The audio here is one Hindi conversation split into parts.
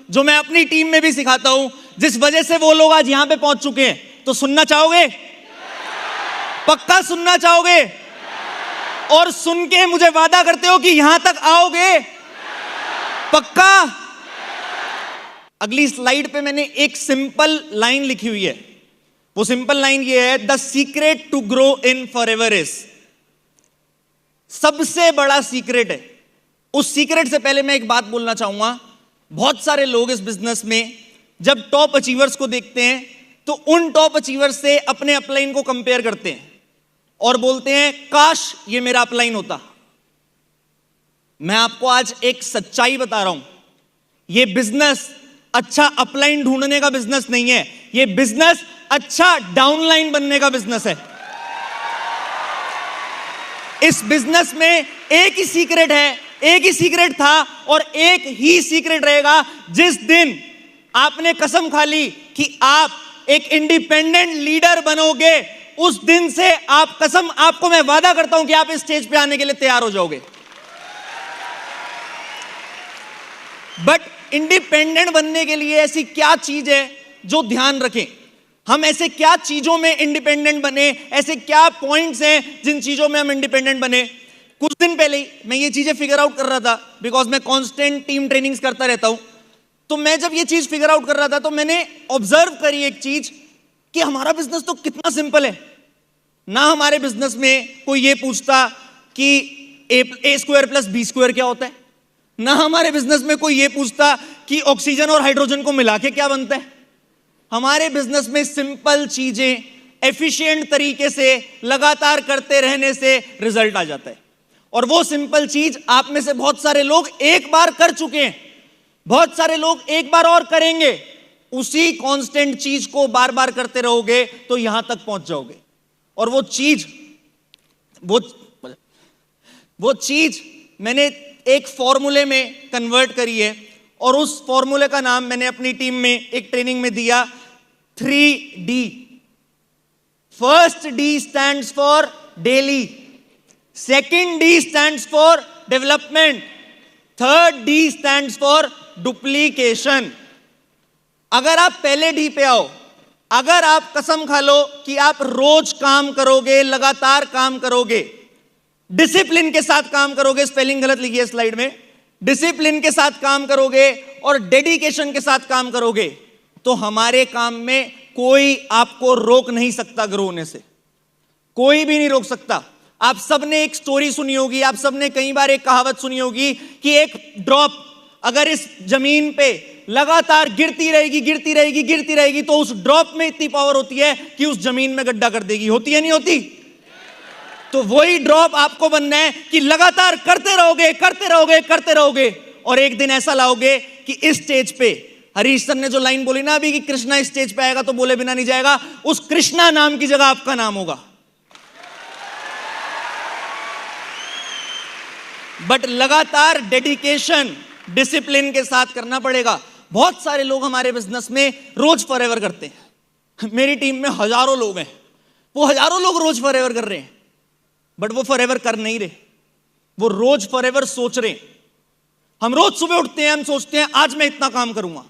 जो मैं अपनी टीम में भी सिखाता हूं, जिस वजह से वो लोग आज यहां पे पहुंच चुके हैं। तो सुनना चाहोगे? पक्का सुनना चाहोगे? और सुन के मुझे वादा करते हो कि यहां तक आओगे? पक्का? अगली स्लाइड पे मैंने एक सिंपल लाइन लिखी हुई है। वो सिंपल लाइन ये है, the secret to grow in forever is. सबसे बड़ा सीक्रेट है। उस सीक्रेट से पहले मैं एक बात बोलना चाहूंगा। बहुत सारे लोग इस बिजनेस में जब टॉप अचीवर्स को देखते हैं तो उन टॉप अचीवर्स से अपने अपलाइन को कंपेयर करते हैं और बोलते हैं काश ये मेरा अपलाइन होता। मैं आपको आज एक सच्चाई बता रहा हूं, ये बिजनेस अच्छा अपलाइन ढूंढने का बिजनेस नहीं है, ये बिजनेस अच्छा डाउनलाइन बनने का बिजनेस है। इस बिजनेस में एक ही सीक्रेट है, एक ही सीक्रेट था और एक ही सीक्रेट रहेगा। जिस दिन आपने कसम खा ली कि आप एक इंडिपेंडेंट लीडर बनोगे, उस दिन से आप कसम, आपको मैं वादा करता हूं कि आप इस स्टेज पे आने के लिए तैयार हो जाओगे। बट इंडिपेंडेंट बनने के लिए ऐसी क्या चीज है जो ध्यान रखें? हम ऐसे क्या चीजों में इंडिपेंडेंट बने, ऐसे क्या पॉइंट्स हैं जिन चीजों में हम इंडिपेंडेंट बने? कुछ दिन पहले ही मैं ये चीजें फिगर आउट कर रहा था, बिकॉज मैं कांस्टेंट टीम ट्रेनिंग्स करता रहता हूं। तो मैं जब ये चीज फिगर आउट कर रहा था तो मैंने ऑब्जर्व करी एक चीज कि हमारा बिजनेस तो कितना सिंपल है ना। हमारे बिजनेस में कोई ये पूछता कि ए स्क्वायर प्लस बी स्क्वायर क्या होता है, ना हमारे बिजनेस में कोई ये पूछता कि ऑक्सीजन और हाइड्रोजन को मिला के क्या बनता है। हमारे बिजनेस में सिंपल चीजें एफिशिएंट तरीके से लगातार करते रहने से रिजल्ट आ जाता है। और वो सिंपल चीज आप में से बहुत सारे लोग एक बार कर चुके हैं, बहुत सारे लोग एक बार और करेंगे। उसी कांस्टेंट चीज को बार बार करते रहोगे तो यहां तक पहुंच जाओगे। और वो चीज मैंने एक फॉर्मूले में कन्वर्ट करी है और उस फॉर्मूले का नाम मैंने अपनी टीम में एक ट्रेनिंग में दिया 3D। First D stands for daily, second D stands for development, third D stands for duplication. अगर आप पहले डी पे आओ, अगर आप कसम खा लो कि आप रोज काम करोगे, लगातार काम करोगे, डिसिप्लिन के साथ काम करोगे, स्पेलिंग गलत लिखी है स्लाइड में, डिसिप्लिन के साथ काम करोगे और डेडिकेशन के साथ काम करोगे, तो हमारे काम में कोई आपको रोक नहीं सकता ग्रो होने से। कोई भी नहीं रोक सकता। आप सबने एक स्टोरी सुनी होगी, आप सबने कई बार एक कहावत सुनी होगी कि एक ड्रॉप अगर इस जमीन पे लगातार गिरती रहेगी, गिरती रहेगी, गिरती रहेगी, तो उस ड्रॉप में इतनी पावर होती है कि उस जमीन में गड्ढा कर देगी। होती है नहीं होती? तो वही ड्रॉप आपको बनना है कि लगातार करते रहोगे, करते रहोगे, करते रहोगे और एक दिन ऐसा लाओगे कि इस स्टेज पे, हरीश सर ने जो लाइन बोली ना अभी कि कृष्णा इस स्टेज पे आएगा तो बोले बिना नहीं जाएगा, उस कृष्णा नाम की जगह आपका नाम होगा। बट लगातार डेडिकेशन, डिसिप्लिन के साथ करना पड़ेगा। बहुत सारे लोग हमारे बिजनेस में रोज फॉरएवर करते हैं। मेरी टीम में हजारों लोग हैं, वो हजारों लोग रोज फॉरएवर कर रहे हैं, बट वो फॉरएवर कर नहीं रहे, वो रोज फॉरएवर सोच रहे हैं। हम रोज सुबह उठते हैं, हम सोचते हैं आज मैं इतना काम करूंगा।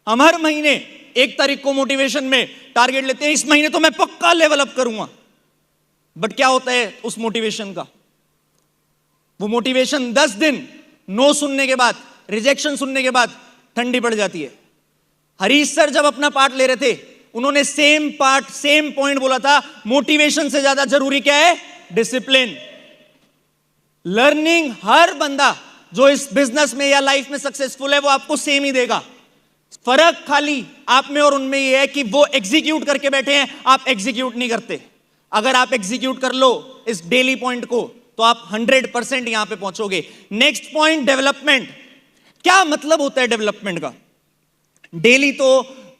हम हर महीने 1 तारीख को मोटिवेशन में टारगेट लेते हैं, इस महीने तो मैं पक्का लेवल अप करूंगा। बट क्या होता है उस मोटिवेशन का? वो मोटिवेशन 10 दिन नो सुनने के बाद, रिजेक्शन सुनने के बाद ठंडी पड़ जाती है। हरीश सर जब अपना पार्ट ले रहे थे, उन्होंने सेम पॉइंट बोला था, मोटिवेशन से ज्यादा जरूरी क्या है? डिसिप्लिन। लर्निंग हर बंदा जो इस बिजनेस में या लाइफ में सक्सेसफुल है वो आपको सेम ही देगा। फर्क खाली आप में और उनमें ये है कि वो एग्जीक्यूट करके बैठे हैं, आप एग्जीक्यूट नहीं करते। अगर आप एग्जीक्यूट कर लो इस डेली पॉइंट को तो आप 100% यहां पे पहुंचोगे। Next point, development. क्या मतलब होता है डेवलपमेंट का? डेली तो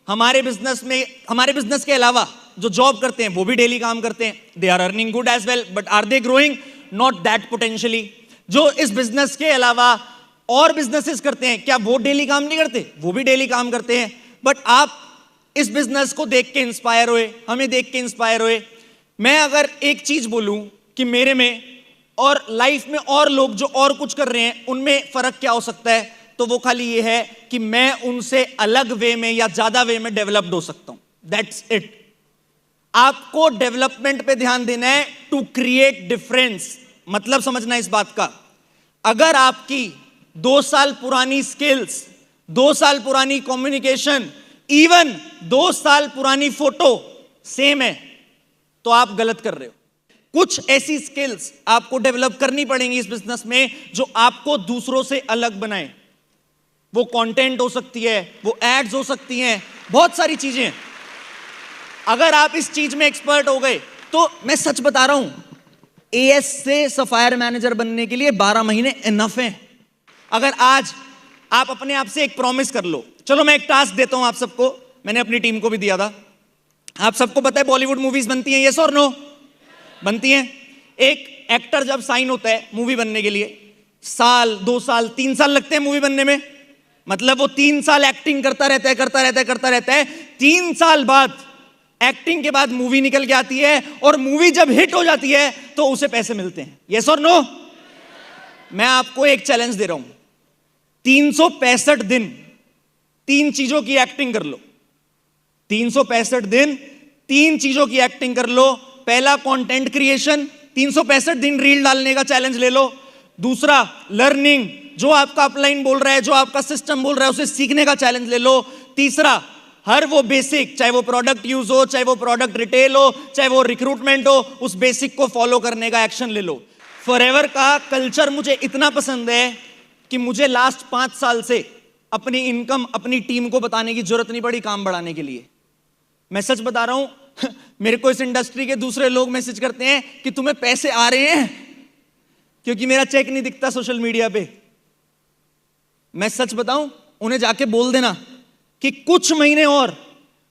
हमारे बिजनेस के अलावा जो जॉब करते हैं वो भी डेली काम करते हैं। They are earning good as well, but are they growing? Not that potentially. जो इस बिजनेस के अलावा और बिजनेसेस करते हैं, क्या वो डेली काम नहीं करते? वो भी डेली काम करते हैं। बट आप इस बिजनेस को देख के इंस्पायर हुए, हमें देख के इंस्पायर हुए। मैं अगर एक चीज बोलूं कि मेरे में और लाइफ में और लोग जो और कुछ कर रहे हैं उनमें फर्क क्या हो सकता है, तो वो खाली ये है कि मैं उनसे अलग वे में या ज्यादा वे में डेवलप्ड हो सकता हूं। That's it. आपको डेवलपमेंट पे ध्यान देना है टू क्रिएट डिफरेंस। मतलब समझना इस बात का, अगर आपकी 2 साल पुरानी स्किल्स, 2 साल पुरानी कम्युनिकेशन, इवन 2 साल पुरानी फोटो सेम है, तो आप गलत कर रहे हो। कुछ ऐसी स्किल्स आपको डेवलप करनी पड़ेंगी इस बिजनेस में जो आपको दूसरों से अलग बनाए। वो कंटेंट हो सकती है, वो एड्स हो सकती हैं, बहुत सारी चीजें। अगर आप इस चीज में एक्सपर्ट हो गए तो मैं सच बता रहा हूं, एएस से सफायर मैनेजर बनने के लिए 12 महीने इनफ है। अगर आज आप अपने आप से एक प्रॉमिस कर लो, चलो मैं एक टास्क देता हूं आप सबको, मैंने अपनी टीम को भी दिया था। आप सबको पता है बॉलीवुड मूवीज बनती हैं, यस और नो? बनती हैं। एक एक्टर जब साइन होता है मूवी बनने के लिए, साल, 2 साल, 3 साल लगते हैं मूवी बनने में। मतलब वो 3 साल एक्टिंग करता रहता है। 3 साल बाद, एक्टिंग के बाद मूवी निकल के आती है, और मूवी जब हिट हो जाती है तो उसे पैसे मिलते हैं, यस और नो? मैं आपको एक चैलेंज दे रहा हूं, 365 दिन 3 चीजों की एक्टिंग कर लो। 365 दिन 3 चीजों की एक्टिंग कर लो। पहला, कंटेंट क्रिएशन, 365 दिन रील डालने का चैलेंज ले लो। दूसरा, लर्निंग, जो आपका अपलाइन बोल रहा है, जो आपका सिस्टम बोल रहा है, उसे सीखने का चैलेंज ले लो। तीसरा, हर वो बेसिक, चाहे वो प्रोडक्ट यूज हो, चाहे वो प्रोडक्ट रिटेल हो, चाहे वो रिक्रूटमेंट हो, उस बेसिक को फॉलो करने का एक्शन ले लो। फॉरएवर का कल्चर मुझे इतना पसंद है कि मुझे लास्ट 5 साल से अपनी इनकम अपनी टीम को बताने की जरूरत नहीं पड़ी काम बढ़ाने के लिए। मैं सच बता रहा हूं, मेरे को इस इंडस्ट्री के दूसरे लोग मैसेज करते हैं कि तुम्हें पैसे आ रहे हैं, क्योंकि मेरा चेक नहीं दिखता सोशल मीडिया पे। मैं सच बताऊं, उन्हें जाके बोल देना कि कुछ महीने और,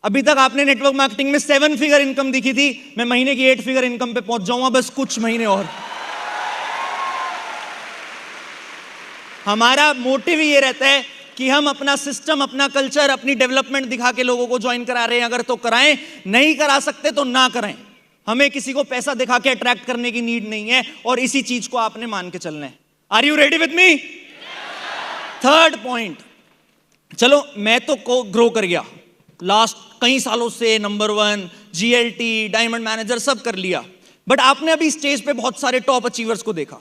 अभी तक आपने नेटवर्क मार्केटिंग में 7 फिगर इनकम दिखी थी, मैं महीने की 8 फिगर इनकम पे पहुंच जाऊंगा, बस कुछ महीने और। हमारा मोटिव ये रहता है कि हम अपना सिस्टम, अपना कल्चर, अपनी डेवलपमेंट दिखा के लोगों को ज्वाइन करा रहे हैं। अगर तो कराएं, नहीं करा सकते तो ना कराएं। हमें किसी को पैसा दिखा के अट्रैक्ट करने की नीड नहीं है, और इसी चीज को आपने मान के चलना है। Are you ready with me? Third point, चलो मैं तो ग्रो कर गया लास्ट कई सालों से, नंबर 1 जीएलटी, डायमंड मैनेजर सब कर लिया, बट आपने अभी स्टेज पे बहुत सारे टॉप अचीवर्स को देखा।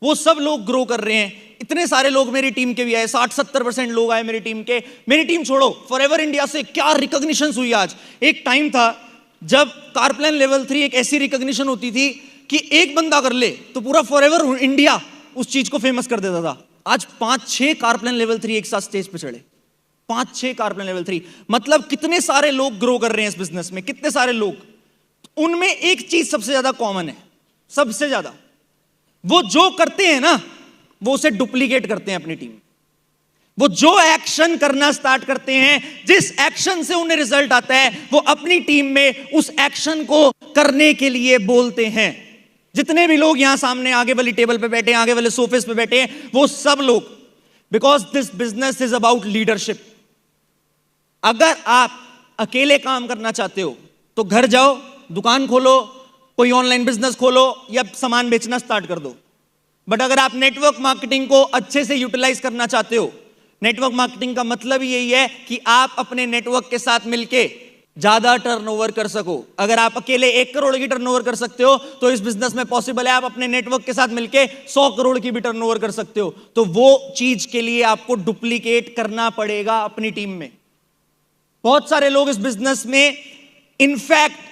वो सब लोग ग्रो कर रहे हैं। इतने सारे लोग मेरी टीम के भी आए, 60-70% लोग आए मेरी टीम के। मेरी टीम छोड़ो, फॉरएवर इंडिया से क्या रिकॉग्निशन हुई आज। एक टाइम था जब कारप्लान लेवल 3 एक ऐसी रिकॉग्निशन होती थी कि एक बंदा कर ले तो पूरा फॉरएवर इंडिया उस चीज को फेमस कर देता था। आज 5-6 कारप्लान लेवल 3 एक साथ स्टेज पे चढ़े, 5-6 कारप्लान लेवल 3। मतलब कितने सारे लोग ग्रो कर रहे हैं इस बिजनेस में, कितने सारे लोग। उनमें एक चीज सबसे ज्यादा कॉमन है, सबसे ज्यादा, वो जो करते हैं ना वो उसे डुप्लीकेट करते हैं अपनी टीम। वो जो एक्शन करना स्टार्ट करते हैं, जिस एक्शन से उन्हें रिजल्ट आता है, वो अपनी टीम में उस एक्शन को करने के लिए बोलते हैं। जितने भी लोग यहां सामने आगे वाली टेबल पे बैठे हैं, आगे वाले सोफे पे बैठे हैं, वो सब लोग, because this business is about leadership. अगर आप अकेले काम करना चाहते हो तो घर जाओ, दुकान खोलो, कोई ऑनलाइन बिजनेस खोलो या सामान बेचना स्टार्ट कर दो। बट अगर आप नेटवर्क मार्केटिंग को अच्छे से यूटिलाइज करना चाहते हो, नेटवर्क मार्केटिंग का मतलब ही यही है कि आप अपने नेटवर्क के साथ मिलके ज्यादा टर्नओवर कर सको। अगर आप अकेले 1 करोड़ की टर्नओवर कर सकते हो तो इस बिजनेस में पॉसिबल है आप अपने नेटवर्क के साथ मिलके 100 करोड़ की भी टर्नओवर कर सकते हो। तो वो चीज के लिए आपको डुप्लीकेट करना पड़ेगा अपनी टीम में। बहुत सारे लोग इस बिजनेस में इनफैक्ट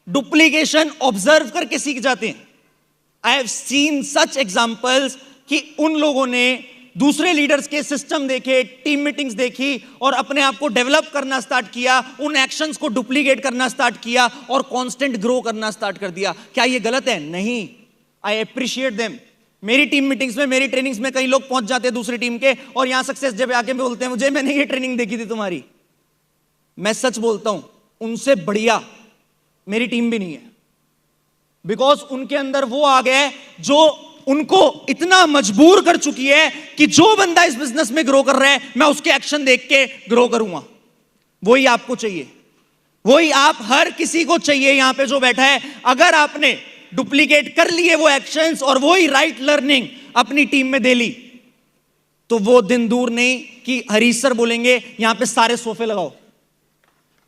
डुप्लीकेशन ऑब्जर्व करके सीख जाते हैं। I have seen such examples कि उन लोगों ने दूसरे लीडर्स के सिस्टम देखे, टीम मीटिंग्स देखी और अपने आप को डेवलप करना स्टार्ट किया, उन एक्शंस को डुप्लीकेट करना स्टार्ट किया और कांस्टेंट ग्रो करना स्टार्ट कर दिया। क्या ये गलत है? नहीं, आई अप्रिशिएट देम। मेरी टीम मीटिंग्स में, मेरी ट्रेनिंग्स में कई लोग पहुंच जाते हैं दूसरी टीम के, और यहां सक्सेस जब आके बोलते हैं मुझे, मैंने ये ट्रेनिंग देखी थी तुम्हारी। मैं सच बोलता हूं, उनसे बढ़िया मेरी टीम भी नहीं है, बिकॉज उनके अंदर वो आ गया है जो उनको इतना मजबूर कर चुकी है कि जो बंदा इस बिजनेस में ग्रो कर रहा है, मैं उसके एक्शन देख के ग्रो करूंगा। वही आपको चाहिए, वही आप हर किसी को चाहिए यहां पे जो बैठा है। अगर आपने डुप्लीकेट कर लिए वो एक्शंस और वही राइट लर्निंग अपनी टीम में दे ली, तो वो दिन दूर नहीं कि हरीश सर बोलेंगे यहां पे सारे सोफे लगाओ,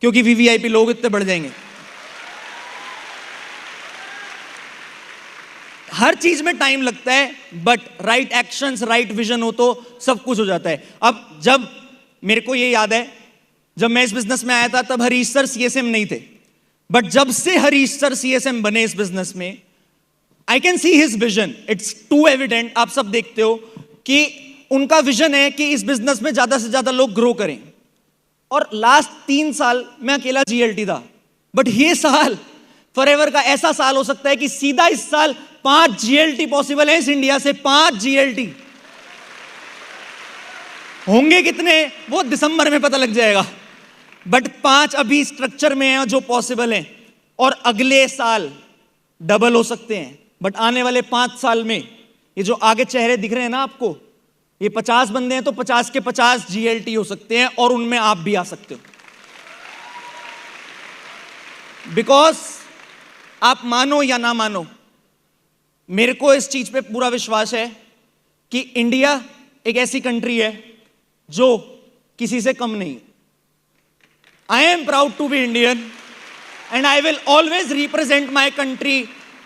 क्योंकि वीवीआईपी लोग इतने बढ़ जाएंगे। हर चीज में टाइम लगता है, but right actions, right vision हो तो सब कुछ हो जाता है। अब जब मेरे को ये याद है, जब मैं इस बिजनेस में आया था तब हरीश सर सीएसएम नहीं थे, बट जब से हरीश सर सीएसएम बने इस बिजनेस में, I can see his vision, it's too evident. आप सब देखते हो कि उनका विजन है कि इस बिजनेस में ज्यादा से ज्यादा लोग ग्रो करें। और लास्ट 3 साल मैं अकेला जीएलटी था, बट ये साल फॉरएवर का ऐसा साल हो सकता है कि सीधा इस साल 5 जीएलटी पॉसिबल है इस इंडिया से। 5 जीएलटी होंगे कितने वो दिसंबर में पता लग जाएगा, बट 5 अभी स्ट्रक्चर में है जो पॉसिबल है, और अगले साल डबल हो सकते हैं। बट आने वाले 5 साल में ये जो आगे चेहरे दिख रहे हैं ना आपको, ये 50 बंदे हैं तो 50 के 50 जीएलटी हो सकते हैं, और उनमें आप भी आ सकते हो। बिकॉज आप मानो या ना मानो, मेरे को इस चीज पे पूरा विश्वास है कि इंडिया एक ऐसी कंट्री है जो किसी से कम नहीं। I am proud to be Indian and I will always represent my country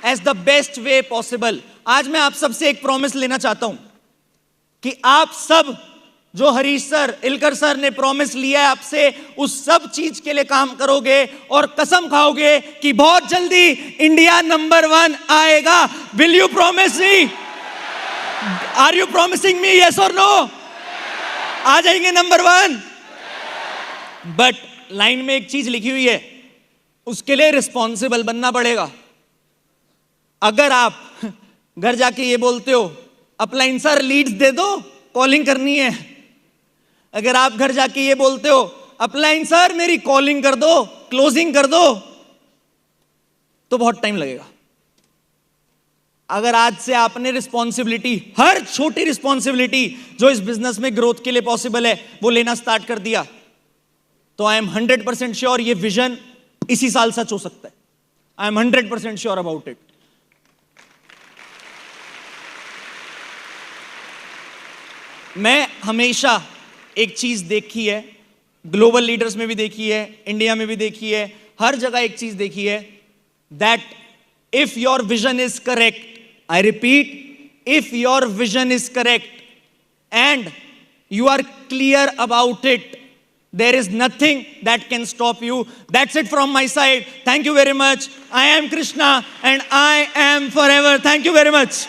as the best way possible. आज मैं आप सबसे एक प्रॉमिस लेना चाहता हूं कि आप सब जो हरीश सर, इलकर सर ने प्रॉमिस लिया है आपसे, उस सब चीज के लिए काम करोगे और कसम खाओगे कि बहुत जल्दी इंडिया नंबर 1 आएगा। Will you promise me? Are you promising me yes और नो? आ जाएंगे नंबर 1। बट लाइन में एक चीज लिखी हुई है, उसके लिए रिस्पॉन्सिबल बनना पड़ेगा। अगर आप घर जाके ये बोलते हो अपलाइन सर लीड्स दे दो, कॉलिंग करनी है, अगर आप घर जाके ये बोलते हो अपलाइन सर मेरी कॉलिंग कर दो, क्लोजिंग कर दो, तो बहुत टाइम लगेगा। अगर आज से आपने रिस्पॉन्सिबिलिटी, हर छोटी रिस्पॉन्सिबिलिटी जो इस बिजनेस में ग्रोथ के लिए पॉसिबल है, वो लेना स्टार्ट कर दिया, तो आई एम 100% श्योर ये विजन इसी साल सच हो सकता है। I am 100% sure about it. मैं हमेशा एक चीज देखी है, ग्लोबल लीडर्स में भी देखी है, इंडिया में भी देखी है, हर जगह एक चीज देखी है, that if your vision is correct, I repeat, if your vision is correct and you are clear about it, there is nothing that can stop you. That's it from my side. Thank you very much. I am Krishna and I am forever. Thank you very much.